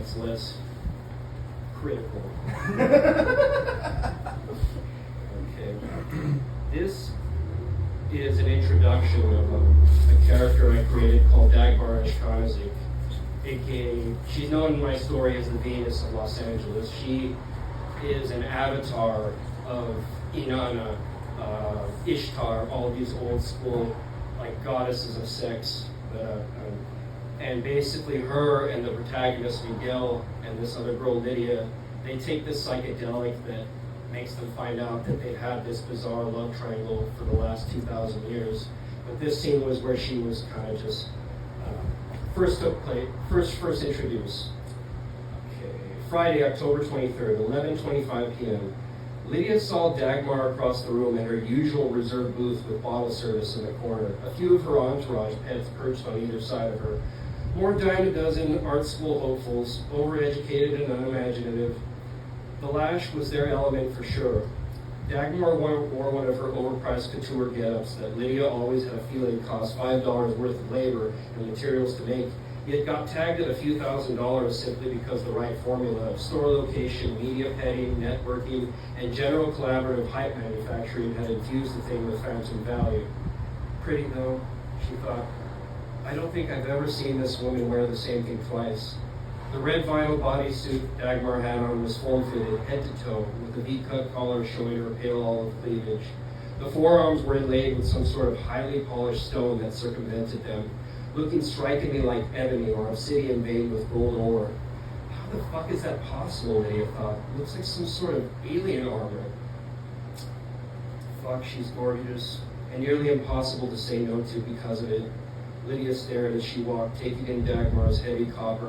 that's less critical. Okay. This is an introduction of a character I created called Dagmar Ashkenazi, aka, she's known in my story as the Venus of Los Angeles. She is an avatar of Inanna, Ishtar, all of these old school like goddesses of sex. And basically her and the protagonist Miguel and this other girl Lydia, they take this psychedelic that makes them find out that they've had this bizarre love triangle for the last 2,000 years. But this scene was where she was kind of just first introduced. Okay, Friday, October 23rd, 11:25 p.m. Lydia saw Dagmar across the room in her usual reserved booth with bottle service in the corner. A few of her entourage pets perched on either side of her. More dime a dozen art school hopefuls, overeducated and unimaginative. The lash was their element for sure. Dagmar wore one of her overpriced couture get-ups that Lydia always had a feeling cost $5 worth of labor and materials to make, yet got tagged at a few $1,000s simply because the right formula of store location, media petting, networking, and general collaborative hype manufacturing had infused the thing with phantom value. Pretty though, she thought. I don't think I've ever seen this woman wear the same thing twice. The red vinyl bodysuit Dagmar had on was form-fitted, head to toe, with a V-cut collar showing her pale olive cleavage. The forearms were inlaid with some sort of highly polished stone that circumvented them, looking strikingly like ebony or obsidian veined with gold ore. How the fuck is that possible, Lydia thought? Looks like some sort of alien armor. Fuck, she's gorgeous, and nearly impossible to say no to because of it. Lydia stared as she walked, taking in Dagmar's heavy copper,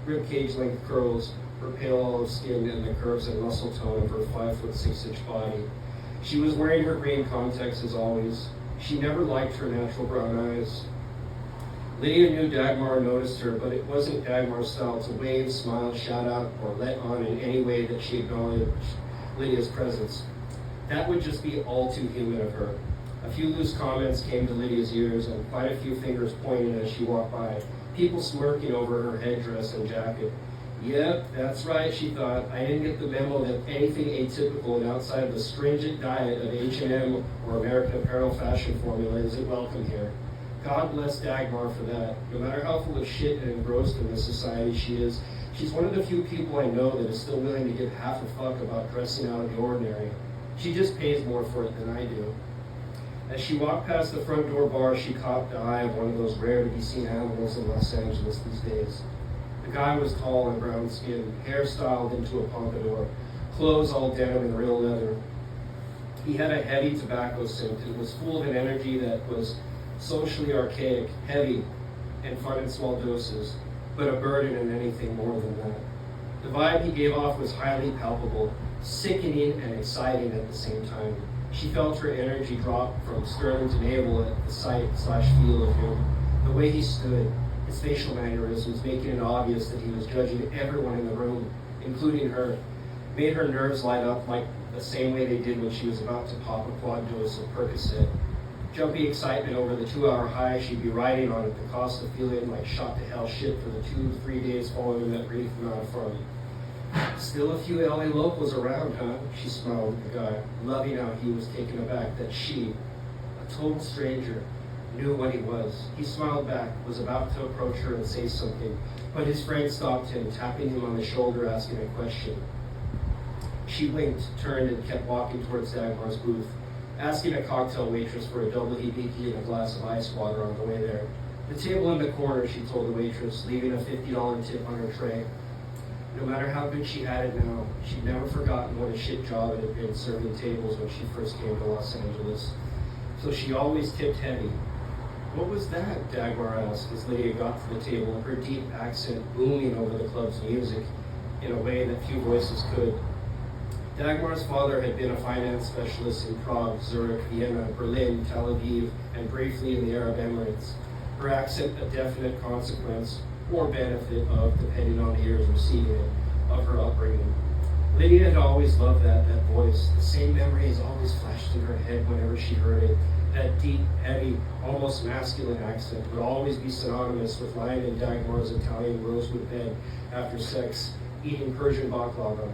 ribcage-length curls, her pale olive skin, and the curves and muscle tone of her 5'6" body. She was wearing her green contacts as always. She never liked her natural brown eyes. Lydia knew Dagmar noticed her, but it wasn't Dagmar's style to wave, smile, shout out, or let on in any way that she acknowledged Lydia's presence. That would just be all too human of her. A few loose comments came to Lydia's ears, and quite a few fingers pointed as she walked by, people smirking over her headdress and jacket. Yep, that's right, she thought. I didn't get the memo that anything atypical and outside of the stringent diet of H&M or American Apparel fashion formula isn't welcome here. God bless Dagmar for that. No matter how full of shit and engrossed in this society she is, she's one of the few people I know that is still willing to give half a fuck about dressing out of the ordinary. She just pays more for it than I do. As she walked past the front door bar, she caught the eye of one of those rare-to-be-seen animals in Los Angeles these days. The guy was tall and brown-skinned, hair styled into a pompadour, clothes all denim and real leather. He had a heavy tobacco scent and was full of an energy that was socially archaic, heavy, and fun in small doses, but a burden in anything more than that. The vibe he gave off was highly palpable, sickening and exciting at the same time. She felt her energy drop from sternum to navel at the sight/feel of him. The way he stood, his facial mannerisms making it obvious that he was judging everyone in the room, including her, made her nerves light up like the same way they did when she was about to pop a quad dose of Percocet. Jumpy excitement over the 2-hour high she'd be riding on at the cost of feeling like shot to hell shit for the 2-3 days following that brief amount of fun. Still a few LA locals around, huh? She smiled at the guy, loving how he was taken aback that she, a total stranger, knew what he was. He smiled back, was about to approach her and say something, but his friend stopped him, tapping him on the shoulder, asking a question. She blinked, turned, and kept walking towards Dagmar's booth, asking a cocktail waitress for a double hibiki and a glass of ice water on the way there. The table in the corner, she told the waitress, leaving a $50 tip on her tray. No matter how good she had it now, she'd never forgotten what a shit job it had been serving tables when she first came to Los Angeles. So she always tipped heavy. What was that? Dagmar asked as Lydia got to the table, her deep accent booming over the club's music in a way that few voices could. Dagmar's father had been a finance specialist in Prague, Zurich, Vienna, Berlin, Tel Aviv, and briefly in the Arab Emirates. Her accent a definite consequence or benefit of, depending on the years receiving it, of her upbringing. Lydia had always loved that voice. The same memories always flashed in her head whenever she heard it. That deep, heavy, almost masculine accent would always be synonymous with lying in Dagmar's Italian rosewood bed after sex, eating Persian baklava.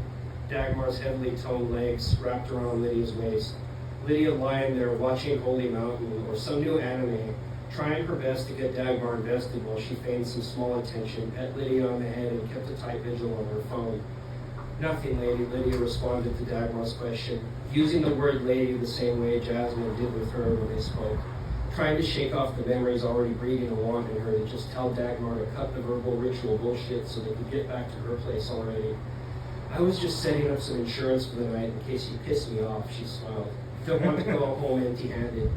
Dagmar's heavily toned legs wrapped around Lydia's waist. Lydia lying there watching Holy Mountain or some new anime, trying her best to get Dagmar invested while she feigned some small attention, pet Lydia on the head, and kept a tight vigil on her phone. Nothing, lady, Lydia responded to Dagmar's question, using the word lady the same way Jasmine did with her when they spoke, trying to shake off the memories already breeding a want in her to just tell Dagmar to cut the verbal ritual bullshit so they could get back to her place already. I was just setting up some insurance for the night in case you pissed me off, she smiled. Don't want to go home empty-handed.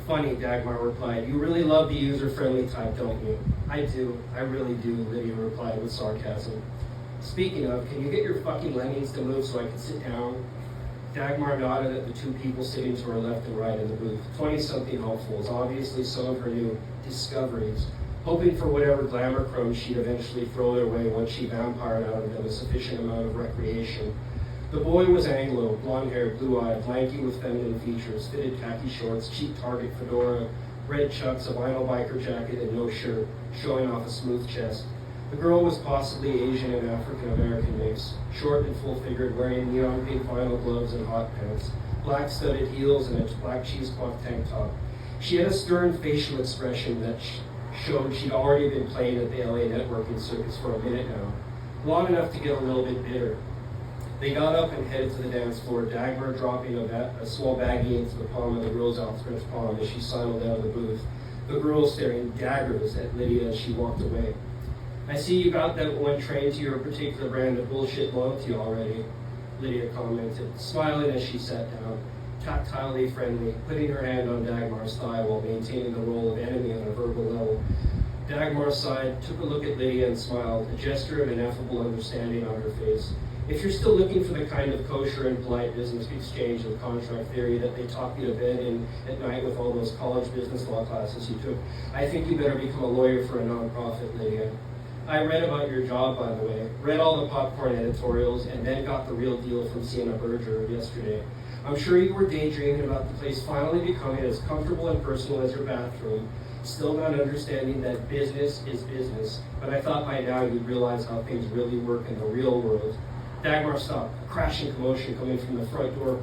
Funny, Dagmar replied. You really love the user-friendly type, don't you? I do. I really do, Lydia replied with sarcasm. Speaking of, can you get your fucking lemmings to move so I can sit down? Dagmar nodded at the two people sitting to her left and right in the booth. 20-something hopefuls, obviously some of her new discoveries, hoping for whatever glamour crumbs she'd eventually throw their way once she vampired out of them a sufficient amount of recreation. The boy was Anglo, blonde-haired, blue-eyed, lanky with feminine features, fitted khaki shorts, cheap Target fedora, red chucks, a vinyl biker jacket, and no shirt, showing off a smooth chest. The girl was possibly Asian and African-American mix, short and full-figured, wearing neon pink vinyl gloves and hot pants, black studded heels, and a black cheesecloth tank top. She had a stern facial expression that showed she'd already been playing at the LA networking circus for a minute now, long enough to get a little bit bitter. They got up and headed to the dance floor, Dagmar dropping a small baggie into the palm of the girl's outstretched palm as she sidled out of the booth, the girl staring daggers at Lydia as she walked away. I see you got that one trained to your particular brand of bullshit loyalty already, Lydia commented, smiling as she sat down, tactilely friendly, putting her hand on Dagmar's thigh while maintaining the role of enemy on a verbal level. Dagmar sighed, took a look at Lydia and smiled, a gesture of ineffable understanding on her face. If you're still looking for the kind of kosher and polite business exchange of contract theory that they talk you to bed in at night with all those college business law classes you took, I think you better become a lawyer for a nonprofit, Lydia. I read about your job, by the way, read all the popcorn editorials, and then got the real deal from Sienna Berger yesterday. I'm sure you were daydreaming about the place finally becoming as comfortable and personal as your bathroom, still not understanding that business is business, but I thought by now you'd realize how things really work in the real world. Dagmar stopped, a crashing commotion coming from the front door,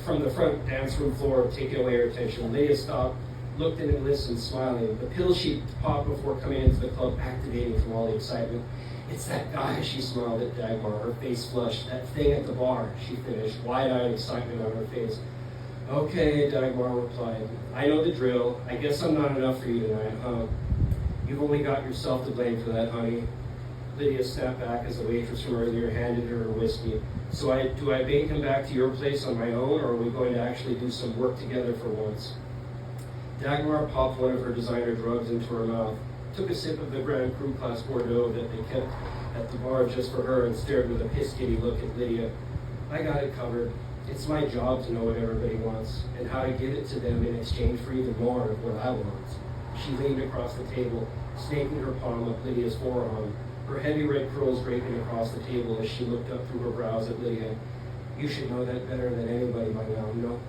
from the front dance room floor, taking away her attention. Lydia stopped, looked in and listened, smiling. The pill she'd popped before coming into the club activating from all the excitement. It's that guy, she smiled at Dagmar, her face flushed. That thing at the bar, she finished, wide-eyed excitement on her face. Okay, Dagmar replied. I know the drill. I guess I'm not enough for you tonight, huh? You've only got yourself to blame for that, honey. Lydia snapped back as the waitress from earlier handed her her whiskey. So do I bait him back to your place on my own, or are we going to actually do some work together for once? Dagmar popped one of her designer drugs into her mouth, took a sip of the Grand Cru Class Bordeaux that they kept at the bar just for her, and stared with a piss-giddy look at Lydia. I got it covered. It's my job to know what everybody wants, and how to give it to them in exchange for even more of what I want. She leaned across the table, snaking her palm up Lydia's forearm, her heavy red curls draping across the table as she looked up through her brows at Lydia. You should know that better than anybody by now, no?